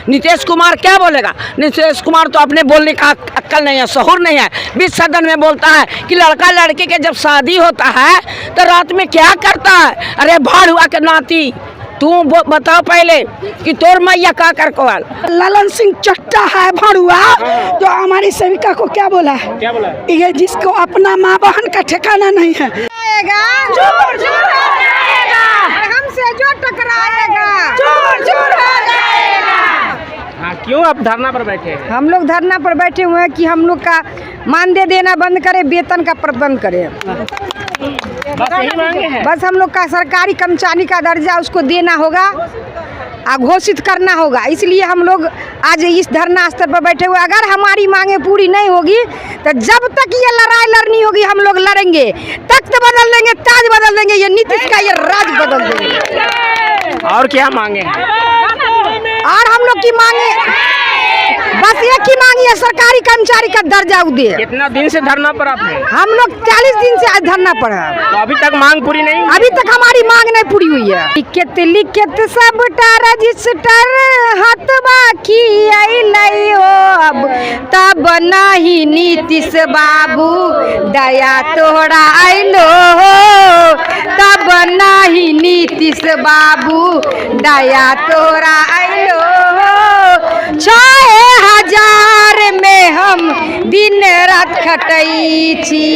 नीतीश कुमार क्या बोलेगा? नीतीश कुमार तो अपने बोलने का अक्ल नहीं है, शहूर नहीं है। बीच सदन में बोलता है कि लड़का लड़के के जब शादी होता है तो रात में क्या करता है। अरे भाड़ुआ के नाती, तू बताओ पहले कि तोर मैया का कर कोल। ललन सिंह चट्टा है भाड़ुआ, जो हमारी सेविका को क्या बोला है? क्या बोला? ये जिसको अपना माँ बहन का ठिकाना नहीं है, हमसे जो टकराएगा हाँ, क्यों आप धरना पर बैठे हैं? हम लोग धरना पर बैठे हुए हैं कि हम लोग का मानदेय देना बंद करे, वेतन का प्रबंध करे। बस यही मांगे हैं। बस हम लोग का सरकारी कर्मचारी का दर्जा उसको देना होगा, घोषित करना होगा। इसलिए हम लोग आज इस धरना स्थल पर बैठे हुए। अगर हमारी मांगे पूरी नहीं होगी तो जब तक ये लड़ाई लड़नी होगी हम लोग लड़ेंगे। तख्त बदल देंगे, ताज बदल देंगे, ये नीतीश का ये राज बदल देंगे। और क्या मांगे हैं? और हम लोग की मांगे बस एक ही मांगी है, सरकारी कर्मचारी का दर्जा दे। कितना दिन से धरना पर आप हैं? हम लोग 40 दिन से आज धरना पर है, तो अभी तक मांग पूरी नहीं? अभी तक हमारी मांग नहीं पूरी हुई है। लिखत सब रजिस्टर हाथ बाकी आई हो, अब तब नहीं नीतीश बाबू दया तोड़ा आइलो हो, तब नहीं नीतीश बाबू दया तोड़ा आइलो हो। 6,000 में हम दिन रात खटई छी,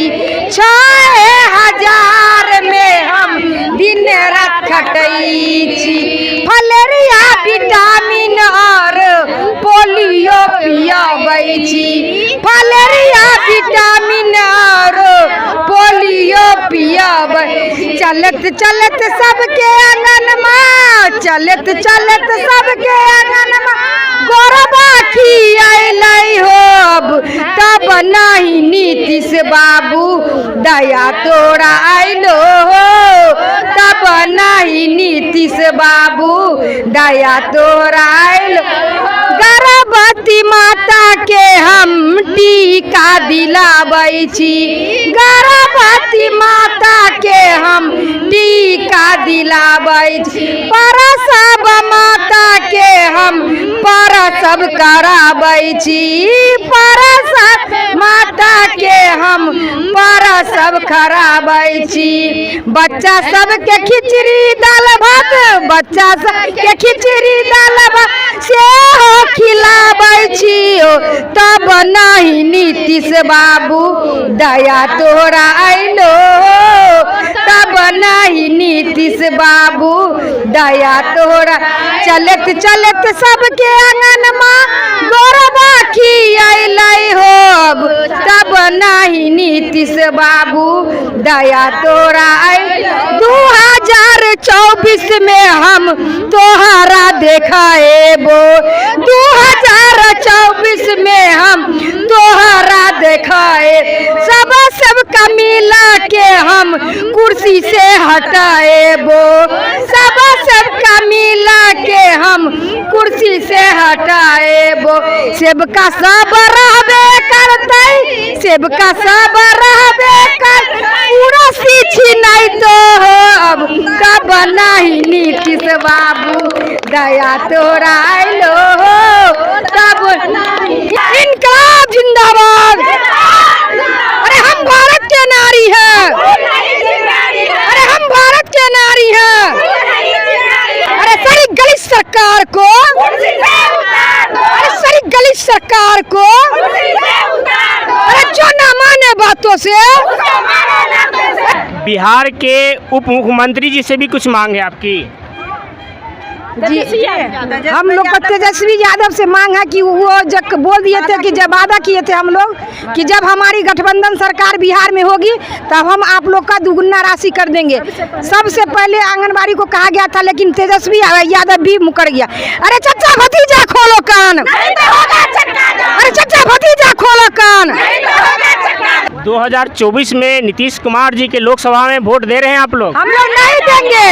6,000 में हम दिन रात खटई छी। फलेरिया विटामिन और पोलियो पियाबै छी, फलेरिया विटामिन और पोलियो पियाबै। चलत चलत सबके आंगन में, चलत चलत सबके आंगन में गोरबा खियाई हो, अब तब नहीं नीतीश बाबू दया तोड़ा आइलो हो, तब नहीं नीतीश बाबू दया तोड़ा आइलो। गर्भवती माता के हम टीका दिलाबै छी, गर्भवती माता के हम टीका दिलाबै छी। प्रसव माता के हम प्रसव कराबै छी, प्रसव माता के हम प्रसव कराबै छी। बच्चा सबके खिचड़ी दाल भात, बच्चा सबके खिचड़ी दाल भात से हो खिलाबै छी, तब नहीं नीतीश बाबू दया तोड़ा आइलो, तब नहीं नीतीश बाबू दया तोड़ा। चलत चलत सबके आंगन में गोरबा खियाई हो, तब नहीं नीतीश बाबू दया तोड़ा आइलो। 2024 में हम तोहरा देखाएबो, 2024 में हम तोहरा देखाए। सबका मिला के हम कुर्सी से हटाएबो, सबका मिला के हम कुर्सी से हटाएबो। सेवका सब रहबे करतै, सेवका सब रहबे कर, पूरा सीछी नहीं तो हो, अब कब नहीं नीतीश बाबू दया तोड़ा आइलो हो, तब इनकलाब जिंदाबाद। अरे हम भारत के नारी हैं, अरे हम भारत के नारी हैं। अरे सारी गली सरकार को, अरे सारी गली सरकार को, अरे जो ना माने बातों से। बिहार के उप मुख्यमंत्री जी से भी कुछ मांग है आपकी? जी हम लोग को तेजस्वी यादव से मांग है कि वो जब बोल दिए थे कि जब वादा किए थे हम लोग कि जब हमारी गठबंधन सरकार बिहार में होगी तब हम आप लोग का दुगुना राशि कर देंगे। सबसे पहले आंगनबाड़ी को कहा गया था, लेकिन तेजस्वी यादव भी मुकर गया। अरे चचा भतीजा खोलो कान, अरे चचा भतीजा खोलो कान। 2024 में नीतीश कुमार जी के लोकसभा में वोट दे रहे हैं आप लोग? हम लोग नहीं देंगे।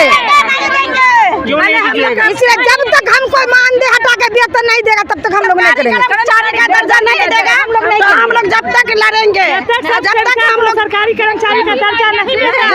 क्यों नहीं दीजिएगा? इसलिए जब तक हमको मानदेय हटा के वेतन नहीं देगा तब तक हम लोग नहीं करेंगे। कर्मचारी का दर्जा नहीं देगा हम लोग, तो हम लोग जब तक लड़ेंगे, जब तक हम लोग सरकारी कर्मचारी का दर्जा नहीं मिलेगा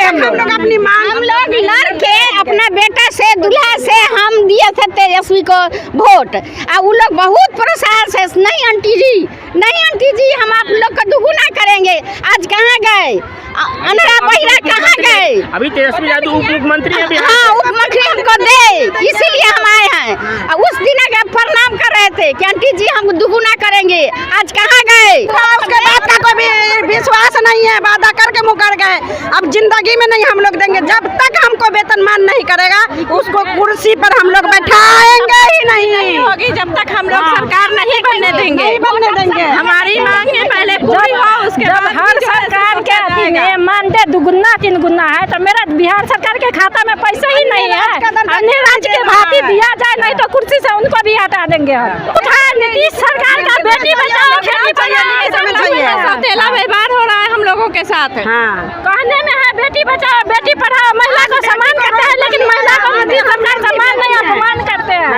हम लोग अपनी मांग, हम लोग लड़ के अपना बेटा से के दूल्हा से हम दिए थे तेजस्वी को वोट। अब वो लोग बहुत परेशान से, नहीं आंटी जी, नहीं आंटी जी, हम आप लोग को दुगुना करेंगे। आज कहाँ गए अनरा बहिरा, कहाँ गए? अभी तेजस्वी यादव उप मुख्यमंत्री है बिहार। हाँ, उप मुख्यमंत्री हमको दे, इसीलिए हम आए हैं। उस दिन अगर प्रणाम कर रहे थे कि आंटी जी हम दुगुना करेंगे, आज कहाँ गए? उसके बाद का कोई विश्वास नहीं है, वादा करके मुकर गए। अब जिंदगी में नहीं हम लोग देंगे, जब तक हमको वेतनमान नहीं करेगा उसको कुर्सी पर हम लोग बैठाएंगे ही नहीं होगी, जब तक हम लोग सरकार नहीं बनने देंगे, नहीं बनने देंगे। हमारी मांगे पहले पूरी हो, उसके बाद हर सरकार के अधीन है, मानदेय दुगुना तीन गुना है, तो मेरा बिहार सरकार के खाता में पैसा ही नहीं है। अन्य राज्य के भांति दिया जाए, नहीं तो कुर्सी से उनको भी हटा देंगे। उठाए नीतीश सरकार का बेटी बचाओ बेटी पढ़ाओ, तेला व्यवहार हो रहा है हम लोगों के साथ। कहने में है बेटी बचाओ बेटी पढ़ाओ, महिला को सम्मान करते हैं, लेकिन महिला को नीतीश सरकार सम्मान नहीं, अपमान करते हैं।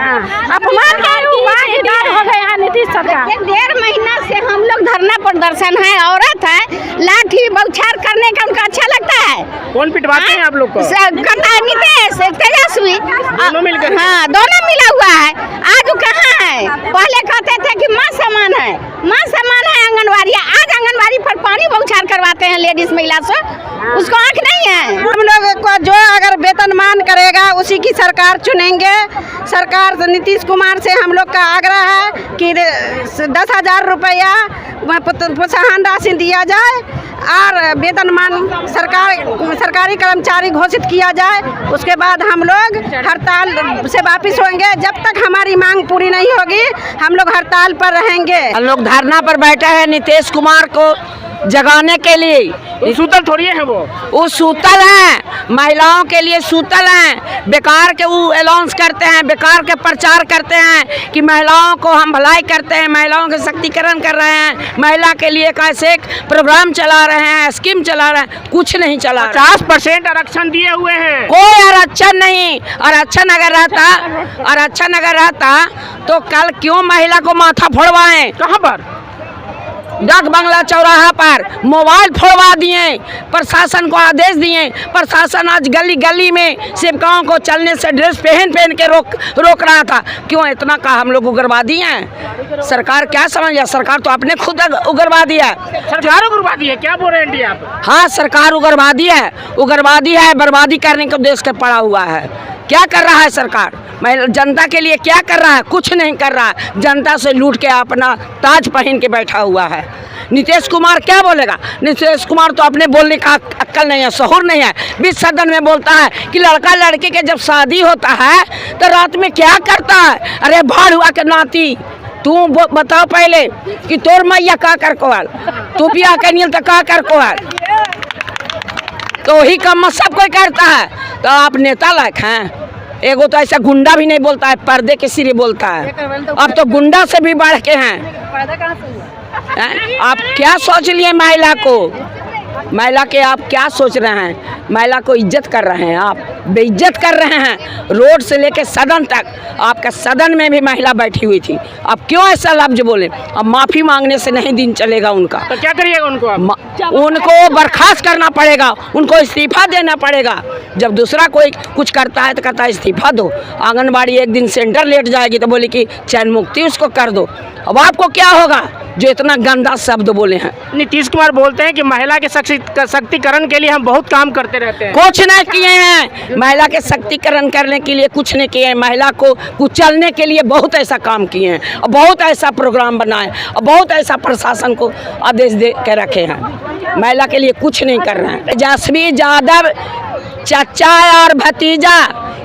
अपमान के उम्मीदवार हो गए हैं नीतीश सरकार। 1.5 महीना से हम लोग धरना प्रदर्शन है, औरत है, लाठी बौछार करने का उनका अच्छा लगता है। कौन पिटवाते हैं आप लोग को? करता है नीतीश, तेजस्वी, दोनों मिलकर। हाँ, दोनों मिला हुआ है। आज वो कहाँ है? पहले कहते थे कि माँ समान है, माँ समान है आंगनबाड़ी, आज आंगनबाड़ी पर पानी बौछार करवाते हैं लेडीज महिला से, उसको आँख नहीं है। हम लोग को जो अगर वेतनमान करेगा उसी की सरकार चुनेंगे। सरकार नीतीश कुमार से हम लोग का आग्रह है कि 10,000 रुपया प्रोत्साहन राशि दिया जाए और वेतनमान सरकारी कर्मचारी घोषित किया जाए। उसके बाद हम लोग हड़ताल से वापिस होंगे। जब तक हमारी मांग पूरी नहीं होगी हम लोग हड़ताल पर रहेंगे। हम लोग धरना पर बैठे हैं नीतीश कुमार को जगाने के लिए। सूतल थोड़ी है वो सूतल हैं, महिलाओं के लिए सूतल हैं। बेकार के वो अनाउंस करते हैं, बेकार के प्रचार करते हैं कि महिलाओं को हम भलाई करते हैं, महिलाओं के सशक्तिकरण कर रहे हैं, महिला के लिए कैसे एक प्रोग्राम चला रहे हैं, स्कीम चला रहे हैं। कुछ नहीं चला। 50% आरक्षण दिए हुए हैं। कोई आरक्षण नहीं। आरक्षण अगर रहता तो कल क्यों महिला को माथा फोड़वाएं? कहाँ पर? डाक बंगला चौराहा पर मोबाइल फोड़वा दिए, प्रशासन को आदेश दिए। प्रशासन आज गली गली में सेवकाओं को चलने से ड्रेस पहन के रोक रहा था। क्यों? इतना का हम लोग उग्रवादी हैं? सरकार क्या समझ? सरकार तो अपने खुद उग्रवादी है। सरकार उग्रवादी है? क्या बोल रहे हैं आप? हाँ, सरकार उग्रवादी है, बर्बादी करने को देश के पड़ा हुआ है। क्या कर रहा है सरकार? जनता के लिए क्या कर रहा है? कुछ नहीं कर रहा है। जनता से लूट के अपना ताज पहन के बैठा हुआ है। नीतीश कुमार क्या बोलेगा? नीतीश कुमार तो अपने बोलने का अक्ल नहीं है, शहूर नहीं है। बीच सदन में बोलता है कि लड़का लड़की के जब शादी होता है तो रात में क्या करता है? अरे भाड़ हुआ के नाती, तू बताओ पहले कि तोर मैया का कर कोल, तू बिया के नियल तो का कर कोल, तो वही काम सब कोई करता है। तो आप नेता लायक हैं? एगो तो ऐसा गुंडा भी नहीं बोलता है, पर्दे के सिरे बोलता है। अब तो गुंडा से भी बढ़ के हैं। आप क्या सोच लिए महिला को? महिला के आप क्या सोच रहे हैं? महिला को इज्जत कर रहे हैं, आप बेइज्जत कर रहे हैं। रोड से लेके सदन तक, आपका सदन में भी महिला बैठी हुई थी। आप क्यों ऐसा लफ्ज बोले? अब माफ़ी मांगने से नहीं दिन चलेगा उनका। तो क्या करिएगा उनको आप? उनको बर्खास्त करना पड़ेगा, उनको इस्तीफा देना पड़ेगा। जब दूसरा कोई कुछ करता है तो कहता है इस्तीफा दो। आंगनबाड़ी एक दिन सेंटर लेट जाएगी तो बोले कि चैन मुक्ति उसको कर दो। अब आपको क्या होगा जो इतना गंदा शब्द बोले हैं? नीतीश कुमार बोलते हैं कि महिला के सशक्तिकरण के लिए हम बहुत काम करते रहते हैं। कुछ नहीं किए हैं। महिला के सशक्तिकरण करने के लिए कुछ नहीं किए हैं। महिला को कुचलने के लिए बहुत ऐसा काम किए हैं और बहुत ऐसा प्रोग्राम बनाए और बहुत ऐसा प्रशासन को आदेश दे के रखे हैं। महिला के लिए कुछ नहीं कर रहे हैं। तेजस्वी यादव चाचा और भतीजा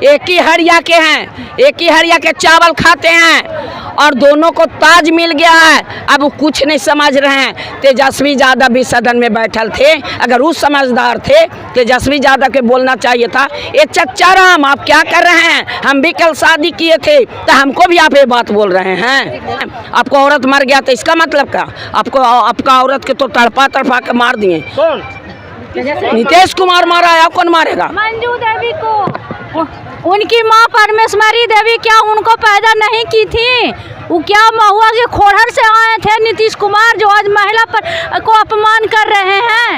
एक ही हड़िया के हैं, एक ही हड़िया के चावल खाते हैं और दोनों को ताज मिल गया है। अब वो कुछ नहीं समझ रहे हैं। तेजस्वी यादव भी सदन में बैठल थे। अगर वो समझदार थे, तेजस्वी यादव के बोलना चाहिए था, ये चच्चा राम आप क्या कर रहे हैं? हम भी कल शादी किए थे तो हमको भी आप ये बात बोल रहे हैं। आपको औरत मर गया तो इसका मतलब क्या? आपका औरत के तो तड़पा के मार दिए। कौन? नीतीश कुमार मारा है, आप कौन मारेगा? मंजू देवी को उनकी माँ परमेश्वरी देवी क्या उनको पैदा नहीं की थी? वो क्या महुआ के खोहर से आए थे नीतीश कुमार, जो आज महिला पर को अपमान कर रहे हैं।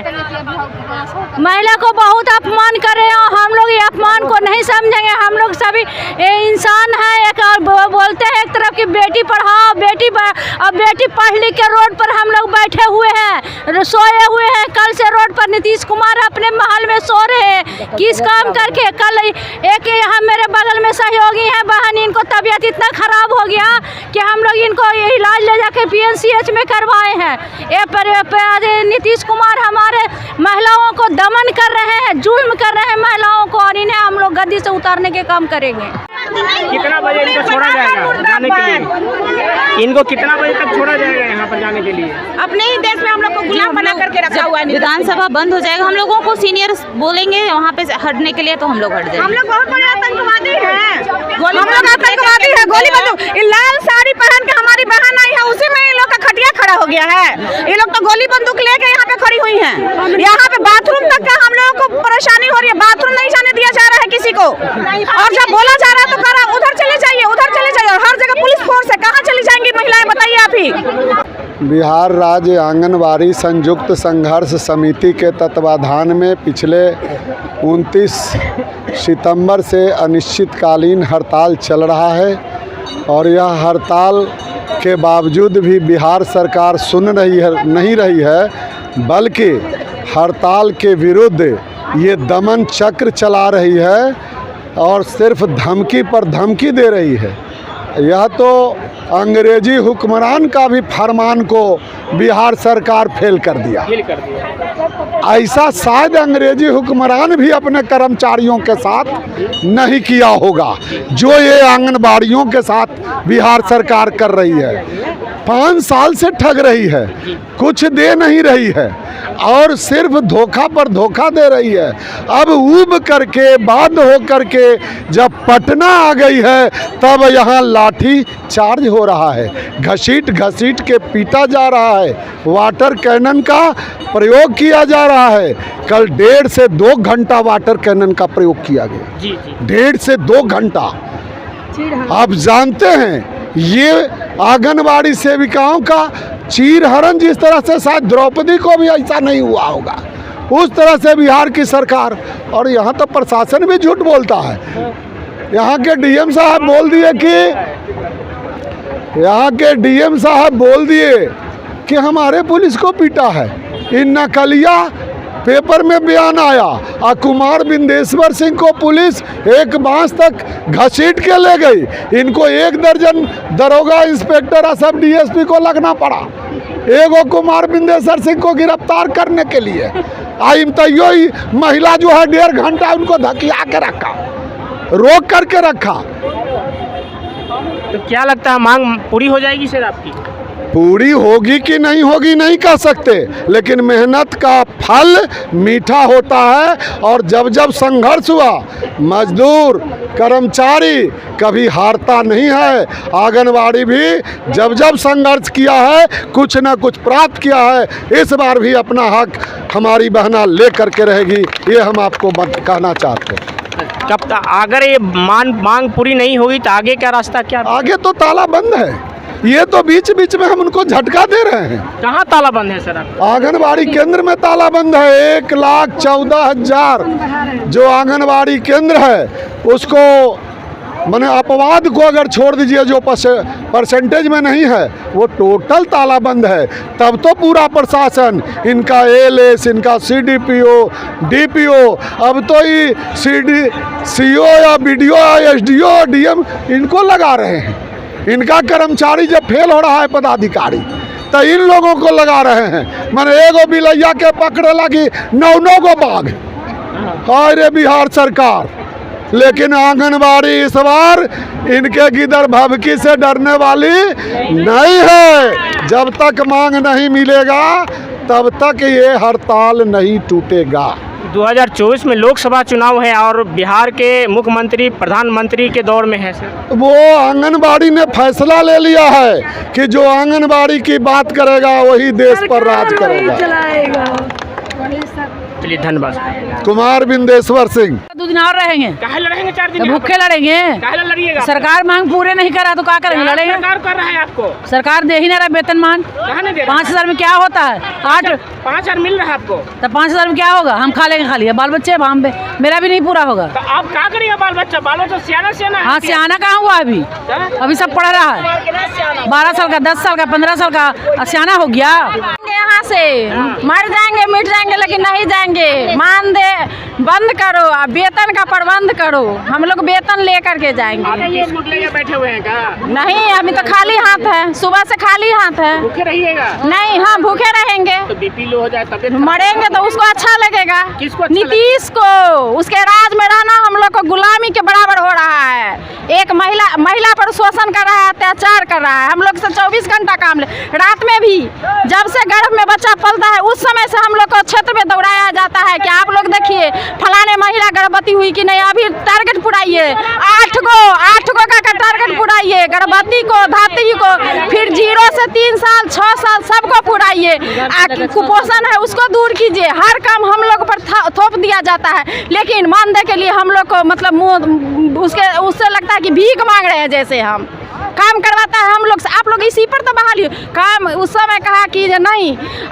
महिला को बहुत अपमान कर रहे हैं और हम लोग ये अपमान को नहीं समझेंगे। हम लोग सभी इंसान हैं। एक और बोलते हैं एक तरफ की बेटी पढ़ाओ, और बेटी पढ़ लिख के रोड पर हम लोग बैठे हुए हैं, सोए हुए हैं। कल से रोड पर नीतीश कुमार अपने महल में सो रहे हैं, किस काम करके। कल एक यहाँ मेरे बगल में सहयोगी हैं बहन, इनको तबीयत इतना खराब हो गया कि हम लोग इनको इलाज ले जाके PNCH में करवाए हैं। ये पर नीतीश कुमार हमारे महिलाओं को दमन कर रहे हैं, जुल्म कर रहे हैं महिलाओं को, और इन्हें हम लोग गद्दी से उतारने के काम करेंगे। कितना बजे इनको छोड़ा जाएगा जाने के लिए? इनको कितना बजे तक छोड़ा जाएगा यहाँ पर जाने के लिए? अपने ही देश में हम लोग को गुलाम बना करके रखा हुआ है। विधानसभा बंद हो जाएगा, हम लोगों को सीनियर बोलेंगे वहाँ पे हटने के लिए, तो हम लोग हट जाएंगे। हम लोग बहुत बड़े आतंकवादी हैं, हम लोग आतंकवादी हैं। गोली बंदूक, लाल साड़ी पहन के हमारी बहन आई है, उसी में इन लोग का खटिया खड़ा हो गया है। ये लोग तो गोली बंदूक लेके यहाँ पे खड़ी हुई हैं। यहाँ पे बाथरूम तक का हम लोगों को परेशानी हो रही है, बाथरूम नहीं जाने दिया जा रहा है किसी को। और जब बोला जा रहा है तो कह रहा उधर चले जाइए, उधर चले जाइए, और हर जगह पुलिस फोर्स है। कहाँ चली जाएंगी महिलाएं, बताइए आप ही। बिहार राज्य आंगनबाड़ी संयुक्त संघर्ष समिति के तत्वाधान में पिछले 29 सितंबर से अनिश्चितकालीन हड़ताल चल रहा है, और यह हड़ताल के बावजूद भी बिहार सरकार सुन नहीं रही है, बल्कि हड़ताल के विरुद्ध ये दमन चक्र चला रही है और सिर्फ धमकी पर धमकी दे रही है। यह तो अंग्रेजी हुक्मरान का भी फरमान को बिहार सरकार फेल कर दिया। ऐसा शायद अंग्रेजी हुक्मरान भी अपने कर्मचारियों के साथ नहीं किया होगा जो ये आंगनबाड़ियों के साथ बिहार सरकार कर रही है। 5 साल से ठग रही है, कुछ दे नहीं रही है और सिर्फ धोखा पर धोखा दे रही है। अब ऊब करके बांध हो करके जब पटना आ गई है, तब यहाँ लाठी चार्ज हो रहा है, घसीट घसीट के पीटा जा रहा है, वाटर कैनन का प्रयोग किया जा रहा है। कल 1.5 से 2 घंटा वाटर कैनन का प्रयोग किया गया, 1.5 से 2 घंटा। आप जानते हैं ये आंगनबाड़ी सेविकाओं का चीरहरण जिस तरह से शायद द्रौपदी को भी ऐसा नहीं हुआ होगा, उस तरह से बिहार की सरकार। और यहाँ तो प्रशासन भी झूठ बोलता है। यहाँ के डीएम साहब बोल दिए कि हमारे पुलिस को पीटा है। इन नकलिया पेपर में बयान आया और कुमार बिंदेश्वर सिंह को पुलिस एक बांस तक घसीट के ले गई। इनको 1 दर्जन दरोगा, इंस्पेक्टर और सब DSP को लगना पड़ा एगो कुमार बिंदेश्वर सिंह को गिरफ्तार करने के लिए। आई तैयो ही महिला जो है 1.5 घंटा उनको धकिया के रखा, रोक करके रखा। तो क्या लगता है मांग पूरी हो जाएगी सर आपकी? पूरी होगी कि नहीं होगी नहीं कह सकते, लेकिन मेहनत का फल मीठा होता है। और जब जब संघर्ष हुआ, मजदूर कर्मचारी कभी हारता नहीं है। आंगनबाड़ी भी जब जब संघर्ष किया है, कुछ न कुछ प्राप्त किया है। इस बार भी अपना हक हमारी बहना ले करके रहेगी, ये हम आपको कहना चाहते हैं। कब तक अगर ये मांग पूरी नहीं होगी तो आगे का रास्ता क्या? आगे तो ताला बंद है। ये तो बीच बीच में हम उनको झटका दे रहे हैं। कहाँ ताला बंद है सर? आंगनबाड़ी केंद्र में ताला बंद है। 1,14,000 जो आंगनबाड़ी केंद्र है, उसको मैंने अपवाद को अगर छोड़ दीजिए, जो परसेंटेज में नहीं है, वो टोटल ताला बंद है। तब तो पूरा प्रशासन, इनका ALS, इनका CDPO, DPO, अब तो ये CO या BDO या SDO, DM इनको लगा रहे हैं। इनका कर्मचारी जब फेल हो रहा है पदाधिकारी, तो इन लोगों को लगा रहे हैं। मैंने एगो बिलैया के पकड़े लगी 9 गो बाघ। अरे बिहार सरकार, लेकिन आंगनबाड़ी इस बार इनके गिदड़ भभकी से डरने वाली नहीं है। जब तक मांग नहीं मिलेगा, तब तक ये हड़ताल नहीं टूटेगा। 2024 में लोकसभा चुनाव है और बिहार के मुख्यमंत्री प्रधानमंत्री के दौर में है सर। वो आंगनबाड़ी ने फैसला ले लिया है कि जो आंगनबाड़ी की बात करेगा वही देश पर राज करेगा। चलिए, धन्यवाद। कुमार बिंदेश्वर सिंह। 2 दिन और रहेंगे। काहे लड़ेंगे 4 दिन? तो भूखे लड़ेंगे। काहे लड़िएगा? सरकार मांग पूरे नहीं करा तो क्या करेंगे? लड़ेंगे। सरकार कर रहा है आपको? सरकार दे ही नहीं रहा वेतनमान। कहाँ नहीं दे रहा? 5,000 में क्या होता है? 5,000 मिल रहा है आपको? तो 5,000 में क्या होगा? हम खा लेंगे, खाली बाल बच्चे हम मेरा भी नहीं पूरा होगा। तो आप क्या करिएगा? बाल बच्चा सियाना हाँ, सियाना कहाँ हुआ अभी? अभी सब पढ़ रहा है। 12 साल का, 10 साल का, 15 साल का सियाना हो गया। यहाँ से मर जाएंगे, मिट जाएंगे, लेकिन नहीं जाएंगे। मान दे, बंद करो, वेतन का प्रबंध करो। हम लोग वेतन लेकर के जाएंगे। ये बैठे हुए हैं क्या? नहीं, अभी तो खाली हाथ है, सुबह से खाली हाथ है। भूखे रहिएगा? नहीं, हाँ भूखे रहेंगे। तो बीपी लो हो जाए तबियत मरेंगे तो उसको अच्छा लगेगा। किसको अच्छा नीतीश को। उसके राज में रहना हम लोग को गुलामी के बराबर हो रहा है। एक महिला पर शोषण कर रहा है, अत्याचार कर रहा है। हम लोग से 24 घंटा काम ले, रात में भी जब से गर्भ में बच्चा पलता है उस समय से हम लोग को क्षेत्र में दौड़ाया जाता है कि आप लोग देखिए फलाने महिला गर्भवती हुई कि नहीं, अभी टारगेट पुराइए। 8 गो का टारगेट पुराइए, गर्भवती को, धात्री को, फिर 0 से 3 साल 6 साल सबको पुराइए। कुपोषण है उसको दूर कीजिए। हर काम हम लोग पर थोप दिया जाता है, लेकिन मानने के लिए हम लोग को मतलब मुँह उससे लगता है कि भीख मांग रहे हैं। जैसे हम काम करवाता है हम लोग से, आप लोग इसी पर तो बहाली काम। उस समय कहा कि नहीं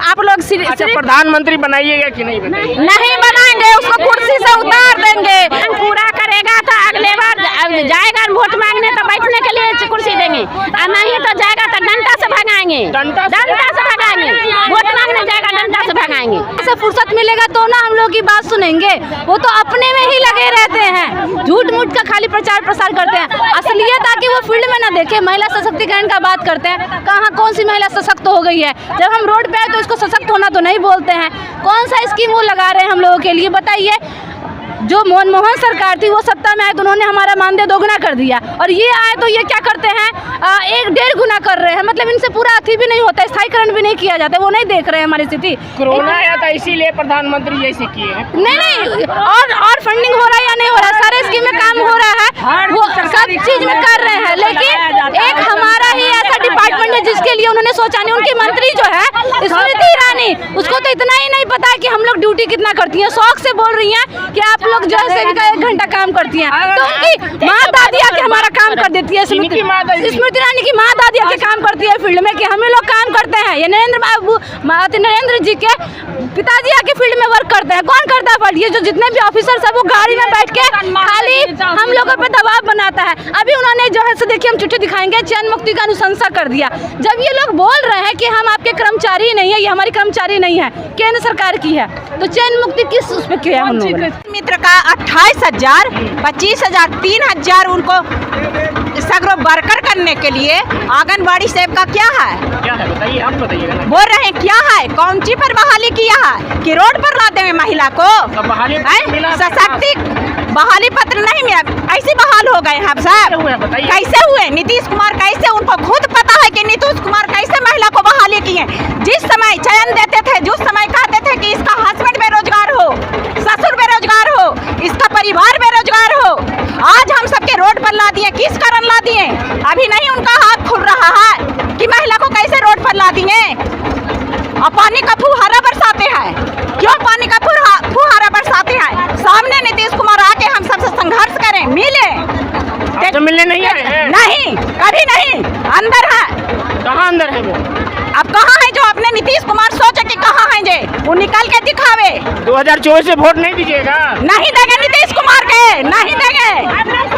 आप लोग अच्छा, प्रधानमंत्री बनाइएगा कि नहीं बनाइएगा? नहीं बनाएंगे, उसको कुर्सी से उतार देंगे। पूरा करेगा तो अगले बार जाएगा वोट मांगने तो बैठने के लिए कुर्सी देंगे, और नहीं तो जाएगा तो डंडा से भगाएंगे। डंडा से भगाएंगे, वोट मांगने जाएगा डंडा से भगाएंगे। ऐसे फुर्सत मिलेगा तो ना हम लोग की बात सुनेंगे। वो तो अपने में ही लगे रहते हैं, झूठ मूठ का खाली प्रचार प्रसार करते हैं। असलियत आके वो फील्ड में ना देखे। महिला सशक्तिकरण का बात करते हैं, कहाँ कौन सी महिला सशक्त हो गई है? जब हम रोड पे आए तो इसको सशक्त होना तो नहीं बोलते हैं। कौन सा स्कीम वो लगा रहे हैं हम लोगों के लिए बताइए? जो मनमोहन सरकार थी वो सत्ता में आए तो उन्होंने हमारा मानदेय दोगुना कर दिया, और ये आए तो ये क्या करते हैं 1-1.5 गुना कर रहे हैं। मतलब इनसे पूरा अथी भी नहीं होता, स्थायीकरण भी नहीं किया जाता। वो नहीं देख रहे हैं हमारी स्थिति। कोरोना आया था इसीलिए प्रधानमंत्री जैसे किए हैं। नहीं, और फंडिंग हो रहा है या नहीं हो रहा है? सारे स्कीम में काम हो रहा है, वो सब चीज में कर रहे हैं, लेकिन एक हमारा ही ऐसा डिपार्टमेंट है जिसके लिए उन्होंने सोचा नहीं। उनकी मंत्री जो है स्मृति ईरानी, उसको तो इतना ही नहीं पता है कि हम लोग ड्यूटी कितना करती हैं। शौक से बोल रही हैं कि आप लोग जो है 1 घंटा काम करती हैं, तो उनकी माँ दादी आके हमारा काम कर देती है। स्मृति ईरानी की माँ दादी आके काम करती है फील्ड में कि हम लोग काम करते हैं। ये नरेंद्र जी के पिताजी आके फील्ड में वर्क करते हैं। कौन करता है? पर ये जो जितने भी ऑफिसर सब वो गाड़ी में बैठ के खाली हम लोगों पर दबाव बनाता है। अभी उन्होंने जो है देखिए हम चिट्ठी दिखाएंगे, चयन मुक्ति का अनुशंसा कर दिया। जब ये लोग बोल रहे हैं कि हम आपके कर्मचारी ही नहीं है, ये हमारी कर्मचारी नहीं है, केंद्र सरकार की है, तो चयन मुक्ति किस उस पर किया हम लोगों ने? मित्र का 28,000, 25,000, 3,000 उनको सगरो वर्कर करने के लिए आंगनबाड़ी सेव का क्या है बताइए, आप बताइएगा। बोल रहे हैं क्या है, कौन सी पर बहाली किया है कि रोड पर लाते हैं महिला को? सशक्ति बहाली पत्र नहीं मिला, ऐसे बहाल हो गए हम सब। कैसे हुए? नीतीश कुमार कैसे, उनको खुद पता है कि नीतीश कुमार कैसे महिला को बहाली किए। जिस समय चयन देते थे, जिस समय कहते थे कि इसका हस्बैंड बेरोजगार हो, ससुर बेरोजगार हो, इसका परिवार बेरोजगार हो, आज हम सबके रोड पर ला दिए। किस कारण ला दिए? अभी नहीं उनका हाथ खुल रहा है कि महिला को कैसे रोड पर ला दिए। और पानी का फुहारा बरसाते हैं। क्यों पानी का फुहारा बरसाते हैं? सामने नीतीश कुमार आके हम सबसे संघर्ष करें, मिले तो मिलने नहीं आए हैं? नहीं, कभी नहीं। अंदर है। कहाँ अंदर है वो? अब कहाँ है जो अपने नीतीश कुमार सोचे कि कहाँ है जे वो निकल के दिखावे। 2024 से वोट नहीं दीजिएगा? नहीं देंगे नीतीश कुमार के, नहीं देंगे,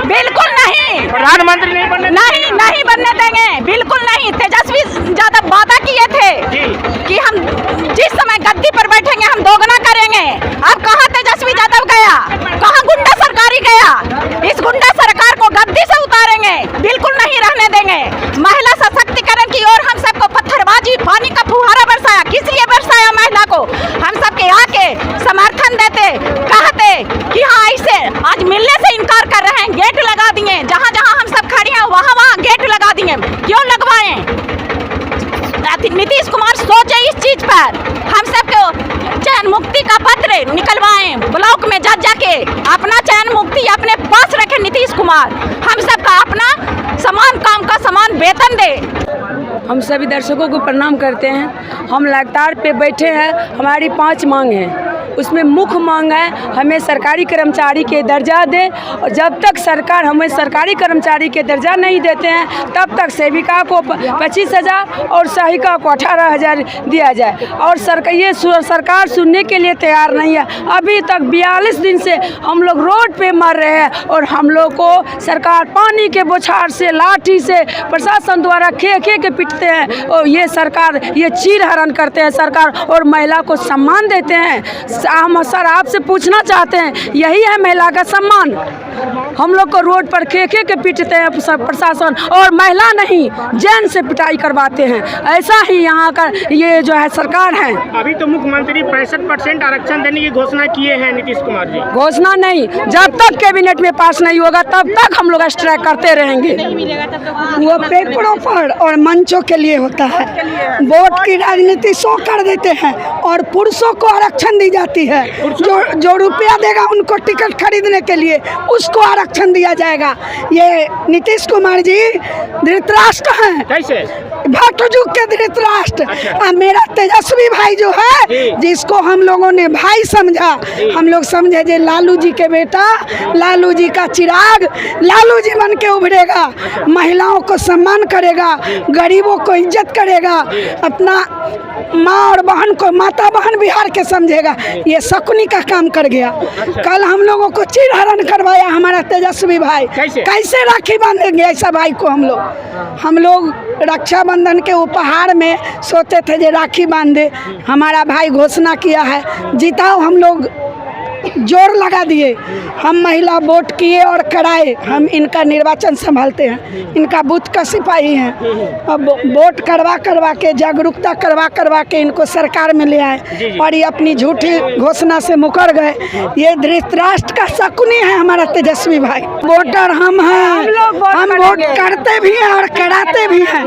बिल्कुल नहीं। प्रधानमंत्री नहीं बनने? नहीं बनने देंगे, बिल्कुल नहीं। तेजस्वी यादव वादा किए थे कि हम जिस समय गद्दी पर बैठेंगे हम दोगुना करेंगे। अब कहाँ तेजस्वी यादव गया? कहाँ गुंडा सरकारी गया? इस गुंडा सरकार को गद्दी से उतारेंगे, बिल्कुल नहीं रहने देंगे। महिला सशक्तिकरण की ओर हम सबको पत्थरबाजी, पानी का फुहारा बरसाया। किस लिए बरसाया? महिला को हम सबके आके समर्थन देते, कहते कि हाँ ऐसे। आज मिलने से इनकार कर रहे हैं, गेट लगा दिए। जहाँ जहाँ हम सब खड़ी हैं वहाँ गेट लगा दिए। क्यों लगवाएं? नीतीश कुमार सोचे इस चीज पर। हम सबको चयन मुक्ति का पत्र निकलवाएं, ब्लॉक में जा जाके अपना चयन मुक्ति अपने पास रखे नीतीश कुमार। हम सबका अपना समान काम का समान वेतन दे। हम सभी दर्शकों को प्रणाम करते हैं। हम लगातार पे बैठे हैं, हमारी 5 मांग हैं। उसमें मुख्य मांग है हमें सरकारी कर्मचारी के दर्जा दें, और जब तक सरकार हमें सरकारी कर्मचारी के दर्जा नहीं देते हैं तब तक सेविका को 25,000 और सहायिका को 18,000 दिया जाए। और सरकार सुनने के लिए तैयार नहीं है। अभी तक 42 दिन से हम लोग रोड पे मर रहे हैं और हम लोग को सरकार पानी के बौछार से, लाठी से, प्रशासन द्वारा खे के पीटते हैं। और ये सरकार ये चीर हरण करते हैं सरकार, और महिला को सम्मान देते हैं। हम सर आपसे पूछना चाहते हैं, यही है महिला का सम्मान? हम लोग को रोड पर खे के पीटते हैं प्रशासन, और महिला नहीं जेन से पिटाई करवाते हैं। ऐसा ही यहाँ का ये जो है सरकार है। अभी तो मुख्यमंत्री 65% आरक्षण देने की घोषणा किए हैं नीतीश कुमार जी। घोषणा नहीं, जब तक कैबिनेट में पास नहीं होगा तब तक हम लोग स्ट्राइक करते रहेंगे। वो पेपरों पर और मंचों के लिए होता है। वोट की राजनीति शो कर देते हैं और पुरुषों को आरक्षण दी जाती है। जो रुपया देगा उनको टिकट खरीदने के लिए उसको आरक्षण दिया जाएगा। ये नीतीश कुमार जी धृतराष्ट्र हैं। कैसे? भाटुजुग के धृतराष्ट्र। मेरा तेजस्वी भाई जो है, जिसको हम लोगों ने भाई समझा, हम लोग समझे जे लालू जी के बेटा, लालू जी का चिराग, लालू जी बन के उभरेगा, महिलाओं को सम्मान करेगा, गरीबों को इज्जत करेगा, अपना माँ और बहन को माता बहन बिहार के समझेगा। ये शकुनी का काम कर गया। कल हम लोगों को चीरहरण करवाया हमारा तेजस्वी भाई। कैसे राखी बांधेंगे ऐसा भाई को? हम लोग रक्षाबंधन के उपहार में सोचते थे जे राखी बांधे। हमारा भाई घोषणा किया है, जिताओ। हम लोग जोर लगा दिए, हम महिला वोट किए और कराए। हम इनका निर्वाचन संभालते हैं, इनका बूथ का सिपाही हैं। अब वोट करवा के, जागरूकता करवा के इनको सरकार में ले आए और ये अपनी झूठी घोषणा से मुकर गए। ये धृतराष्ट्र का शकुनी है हमारा तेजस्वी भाई। वोटर हम हैं, हम वोट करते भी हैं और कराते भी हैं।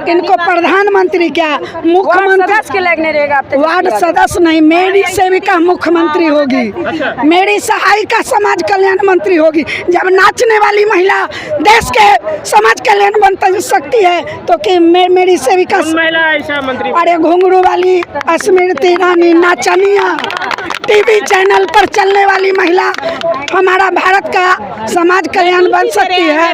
इनको प्रधानमंत्री क्या, मुख्यमंत्री, वार्ड सदस्य नहीं, मेरी सेविका मुख्यमंत्री होगी, मेरी सहायिका समाज कल्याण मंत्री होगी। जब नाचने वाली महिला देश के समाज कल्याण बन सकती है तो कि मेरी सेविका महिला ऐसा मंत्री? अरे घुंघरू वाली स्मृति ईरानी नाचनिया, टीवी चैनल पर चलने वाली महिला हमारा भारत का समाज कल्याण बन सकती है।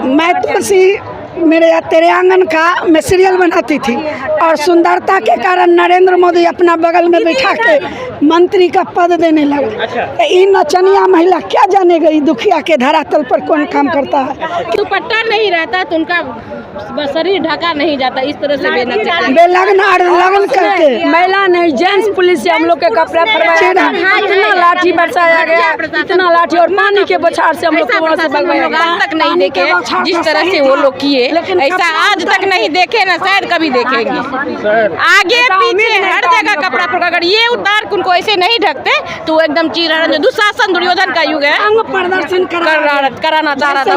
मैं तुलसी मेरे तेरे आंगन का मैं सीरियल बनाती थी और सुंदरता के कारण नरेंद्र मोदी अपना बगल में बैठा के मंत्री का पद देने लगा। ये नचनिया महिला क्या जाने गई दुखिया के धरातल पर कौन काम करता है। दुपट्टा नहीं रहता तो उनका शरीर ढका नहीं जाता, इस तरह से लगन करके महिला नहीं जेंट्स पुलिस से हम लोग के कपड़ा इतना लाठी बरसाया गया, इतना लाठी और पानी के बौछार से हम लोग आज तक नहीं देखे जिस तरह से वो लोग किए, ऐसा आज तक नहीं देखे ना शायद कभी देखेंगे। आगे पीछे हर जगह कपड़ा पकड़, अगर ये उतार के उनको ऐसे नहीं ढकते तो वो एकदम चीरहरण, जो दुशासन दुर्योधन का युग है, प्रदर्शन कराना चाह रहा था।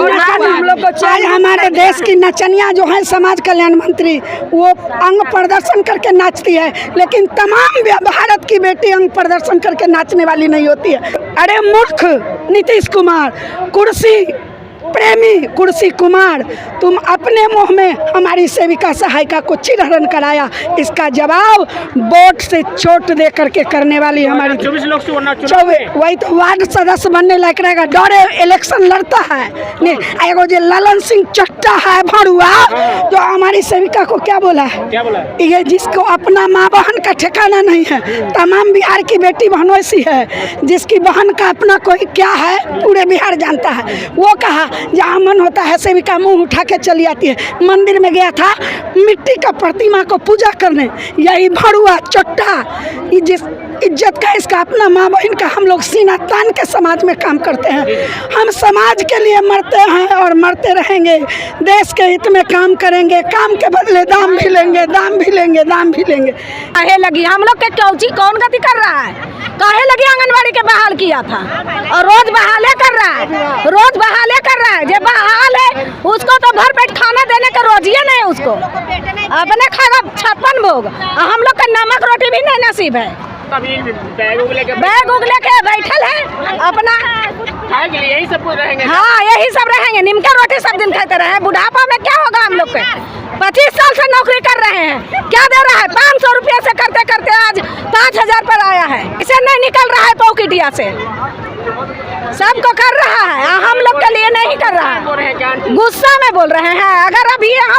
हम लोग को चाहिए हमारे देश की नचनिया जो है समाज कल्याण मंत्री, वो अंग प्रदर्शन करके नाचती है, लेकिन तमाम भारत की बेटी अंग प्रदर्शन करके नाचने वाली नहीं होती है। अरे मूर्ख नीतीश कुमार, कुर्सी प्रेमी कुर्सी कुमार, तुम अपने मुंह में हमारी सेविका सहायिका को चिरहरण कराया। इसका जवाब वोट से चोट दे करके करने वाली हमारी 24 लोग से वही तो वार्ड सदस्य बनने लायक रहेगा, डरे इलेक्शन लड़ता है। नहीं एगो जो ललन सिंह चट्टा है भरुआ, जो हमारी सेविका को क्या बोला है, ये जिसको अपना माँ बहन का ठिकाना नहीं है। तमाम बिहार की बेटी बहनों ऐसी है जिसकी बहन का अपना कोई क्या है पूरे बिहार जानता है। वो कहा जहाँ मन होता है सेविका मुंह उठा के चली आती है। मंदिर में गया था मिट्टी का प्रतिमा को पूजा करने, यही भरुआ चट्टा जिस इज्जत का इसका अपना माँ बहन का हम लोग सीना तान के समाज में काम करते हैं। हम समाज के लिए मरते हैं और मरते रहेंगे, देश के हित में काम करेंगे, काम के बदले दाम भी लेंगे, दाम भी लेंगे, दाम भी लेंगे। काहे लगी हम लोग के टौची कौन गति कर रहा है? काहे लगी आंगनबाड़ी के बहाल किया था और रोज बहाले कर रहा है, रोज बहाले कर रहा है। जो बहाल है उसको तो भर पेट खाना देने का रोजिए नहीं, उसको अपने खाएगा 56 भोग, हम लोग का नमक रोटी भी नहीं नसीब है। बैग उगले के बैठल है अपना, यही सब रहेंगे। हाँ यही सब रहेंगे, निमका रोटी सब दिन खाते रहे। बुढ़ापा में क्या होगा हम लोग के? 25 साल से नौकरी कर रहे हैं, क्या दे रहा है? 500 रुपया से करते करते आज 5000 पर आया है। इसे नहीं निकल रहा है पॉकेटिया से, सबको कर रहा है, हम लोग के लिए नहीं कर रहा है। गुस्सा में बोल रहे हैं। अगर अभी यहाँ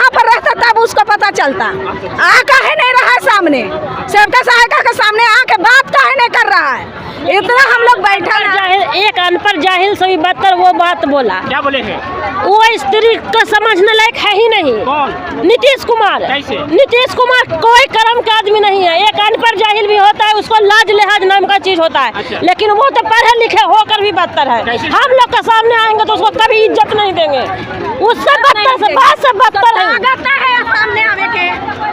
पर रहता तब उसको पता चलता। काहे नहीं रहा है सामने, सबका सहायता के सामने आके बात काहे नहीं कर रहा है? इतना हम लोग बैठा एक अनपढ़ जाहिल से भी बदतर वो बात बोला। क्या बोले हैं? वो स्त्री को समझने लायक है ही नहीं। कौन? नीतीश कुमार। कैसे? नीतीश कुमार कोई कर्म का आदमी नहीं है। एक अनपढ़ जाहिल भी होता है, उसको लाज लिहाज नाम का चीज होता है। अच्छा। लेकिन वो तो पढ़े लिखे होकर भी बदतर है। कैसे? हम लोग के सामने आएंगे तो उसको कभी इज्जत नहीं देंगे। उससे बदतर से बात से बदतर है। सामने आवे के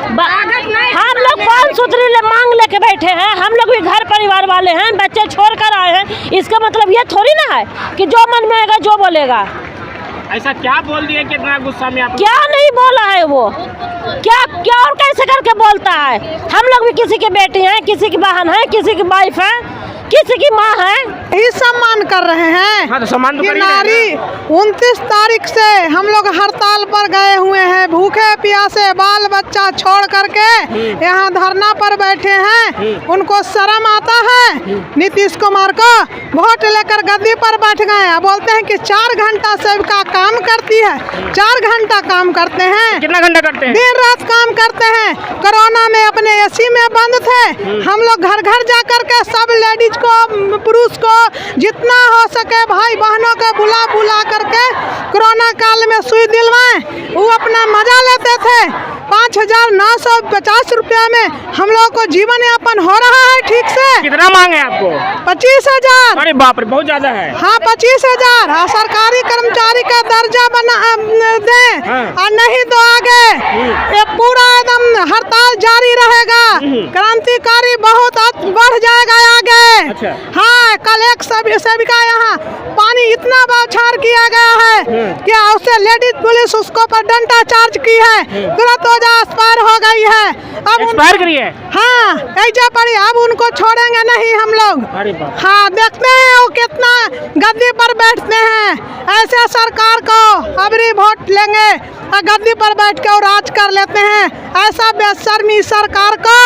हम लोग 5 सूत्री ले मांग लेके बैठे हैं। हम लोग भी घर परिवार वाले हैं, बच्चे छोड़ कर आए हैं। इसका मतलब ये थोड़ी ना है कि जो मन में आएगा जो बोलेगा। ऐसा क्या बोल दिया कि इतना गुस्सा में आप? क्या नहीं बोला है वो, क्या क्या और कैसे करके बोलता है? हम लोग भी किसी के बेटे हैं, किसी की बहन है, किसी की वाइफ है, किसी की माँ है। यही सम्मान कर रहे हैं। हाँ, तो सम्मान तो कि कर ही रहे हैं नारी 29 तारीख से हम लोग हड़ताल पर गए हुए हैं, भूखे प्यासे बाल बच्चा छोड़ करके यहाँ धरना पर बैठे हैं। उनको शर्म आता है नीतीश कुमार को? वोट लेकर गद्दी पर बैठ गए हैं। बोलते हैं कि 4 घंटा सेविका काम करती है, 4 घंटा काम करते हैं। कितना घंटा करते हैं? दिन रात काम करते हैं। कोरोना में अपने एसी में बंद थे। हम लोग घर घर जा करके सब लेडीज को, पुरुष को, जितना हो सके भाई बहनों को बुला बुला करके कोरोना काल में सुई दिलवाएं। वो अपना मजा लेते थे। 5,950 रुपया में हम लोग को जीवन यापन हो रहा है ठीक से। कितना मांगे आपको? 25,000। अरे बाप रे, बहुत ज्यादा है। हाँ 25,000। सरकारी कर्मचारी का दर्जा बना दें और नहीं तो आगे ये पूरा एकदम हड़ताल जारी रहेगा। क्रांतिकारी बहुत बढ़ जाएगा आगे। अच्छा। हाँ, कल एक सेविका यहाँ पानी इतना बौछार किया गया है कि उससे लेडीज पुलिस उसको पर डंडा चार्ज की है, तुरंत एक्सपायर हो गई है। अब एक्सपायर करी है? हाँ, ऐसा पड़ी। अब उनको छोड़ेंगे नहीं हम लोग। अरे बाप। हाँ, देखते हैं वो कितना गद्दी पर बैठते हैं। ऐसे सरकार को अबरी वोट लेंगे और गद्दी पर बैठ के और राज कर लेते हैं। ऐसा बेशर्मी सरकार को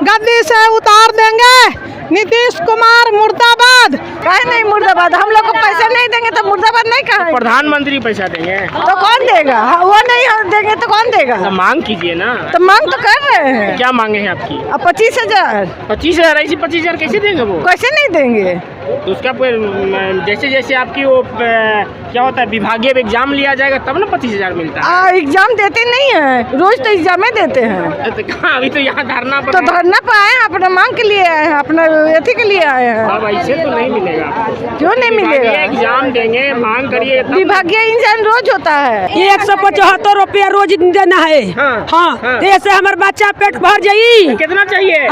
गद्दी से उतार देंगे। नीतीश कुमार मुर्दाबाद। काहे नहीं मुर्दाबाद? हम लोग को पैसे नहीं देंगे तो मुर्दाबाद नहीं कहेंगे। प्रधानमंत्री पैसा देंगे तो कौन देगा? वो नहीं देंगे तो कौन देगा? तो मांग कीजिए ना। तो मांग तो कर रहे हैं। क्या मांगे हैं आपकी? 25,000। 25,000? ऐसी 25,000 कैसे देंगे वो? कैसे नहीं देंगे? तो उसका जैसे जैसे आपकी वो क्या होता है, विभागीय एग्जाम लिया जाएगा तब ना 25,000 मिलता है। एग्जाम देते नहीं है, रोज तो एग्जाम देते हैं। तो कहाँ, अभी तो यहाँ धरना पर तो धरना पर आए हैं, अपना मांग के लिए आए हैं, अपना एथी के लिए आए हैं। अब ऐसे तो नहीं मिलेगा। क्यों नहीं मिलेगा? एग्जाम देंगे, मांग करिए। विभागीय एग्जाम रोज होता है। 175 रुपया रोज देना है। हाँ, ऐसे हमारे बच्चा पेट भर जाये। कितना चाहिए?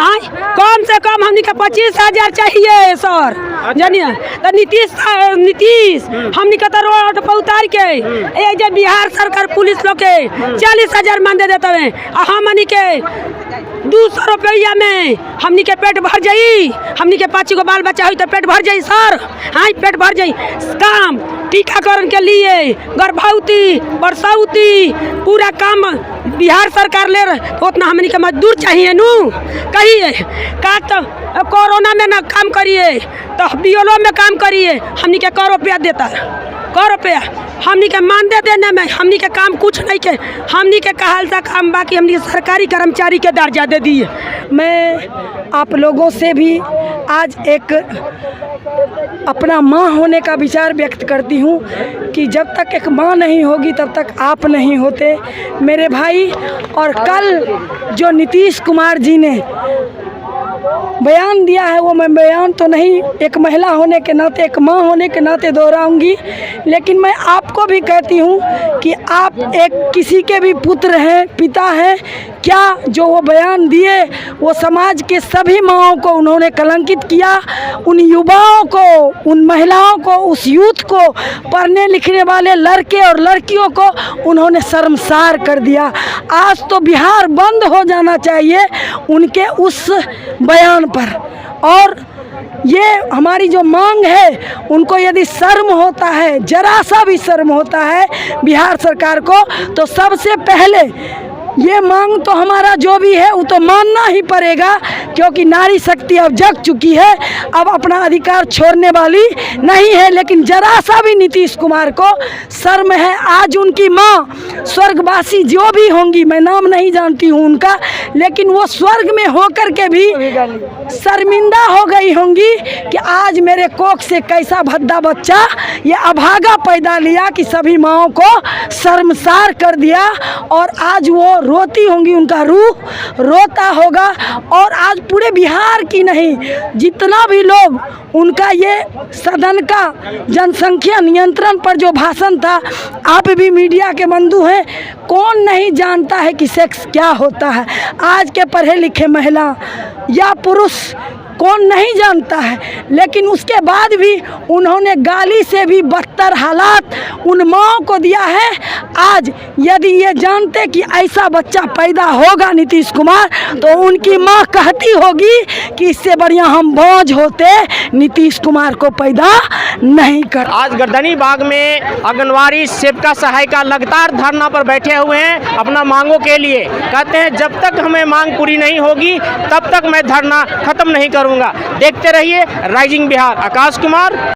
कम से कम हमने का 25,000 चाहिए सर। जानिए तो नीतीश हमने का रोड पर उतार के ये बिहार सरकार पुलिस लोग के 40,000 मान दे देते हैं। हमनी के 200 रुपया में हमनी के पेट भर जाई। हमनी के 5 गो बाल बच्चा हुई तो पेट भर जाई सर। हाँ, पेट भर जाई। काम टीकाकरण के लिए गर्भवती बरसाउती पूरा काम बिहार सरकार ले रहे, तो उतना हमनी के मजदूर चाहिए नू। कहिए का तो कोरोना में ना काम करिए तो बीएलओ में काम करिए। हमनी के 1 रुपया देता है, 1 रुपया हमनी के मानदेय देने में हमनी के काम कुछ नहीं के। हमनी के कहल सा काम बाकी हमनी के सरकारी कर्मचारी के दर्जा दे दिए। मैं आप लोगों से भी आज एक अपना माँ होने का विचार व्यक्त करती हूँ कि जब तक एक माँ नहीं होगी तब तक आप नहीं होते मेरे भाई। और कल जो नीतीश कुमार जी ने बयान दिया है वो मैं बयान तो नहीं एक महिला होने के नाते, एक माँ होने के नाते दोहराऊंगी, लेकिन मैं आपको भी कहती हूँ कि आप एक किसी के भी पुत्र हैं, पिता हैं। क्या जो वो बयान दिए वो समाज के सभी माँओं को उन्होंने कलंकित किया। उन युवाओं को, उन महिलाओं को, उस यूथ को, पढ़ने लिखने वाले लड़के और लड़कियों को उन्होंने शर्मसार कर दिया। आज तो बिहार बंद हो जाना चाहिए उनके उस बयान पर। और ये हमारी जो मांग है उनको यदि शर्म होता है, जरा सा भी शर्म होता है बिहार सरकार को, तो सबसे पहले ये मांग तो हमारा जो भी है वो तो मानना ही पड़ेगा, क्योंकि नारी शक्ति अब जग चुकी है, अब अपना अधिकार छोड़ने वाली नहीं है। लेकिन जरा सा भी नीतीश कुमार को शर्म है। आज उनकी माँ स्वर्गवासी जो भी होंगी, मैं नाम नहीं जानती हूँ उनका, लेकिन वो स्वर्ग में होकर के भी शर्मिंदा हो गई होंगी कि आज मेरे कोख से कैसा भद्दा बच्चा ये अभागा पैदा लिया कि सभी माँओं को शर्मसार कर दिया। और आज वो रोती होंगी, उनका रूह रोता होगा। और आज पूरे बिहार की नहीं, जितना भी लोग उनका ये सदन का जनसंख्या नियंत्रण पर जो भाषण था, आप भी मीडिया के बंधु हैं, कौन नहीं जानता है कि सेक्स क्या होता है। आज के पढ़े लिखे महिला या पुरुष कौन नहीं जानता है, लेकिन उसके बाद भी उन्होंने गाली से भी बदतर हालात उन माँओं को दिया है। आज यदि ये जानते कि ऐसा बच्चा पैदा होगा नीतीश कुमार, तो उनकी माँ कहती होगी कि इससे बढ़िया हम भोज होते, नीतीश कुमार को पैदा नहीं कर। आज गर्दनी बाग में आंगनवाड़ी सेविका सहायिका लगातार धरना पर बैठे हुए हैं अपना मांगों के लिए। कहते हैं जब तक हमें मांग पूरी नहीं होगी तब तक मैं धरना खत्म नहीं करूंगा। देखते रहिए राइजिंग बिहार। आकाश कुमार।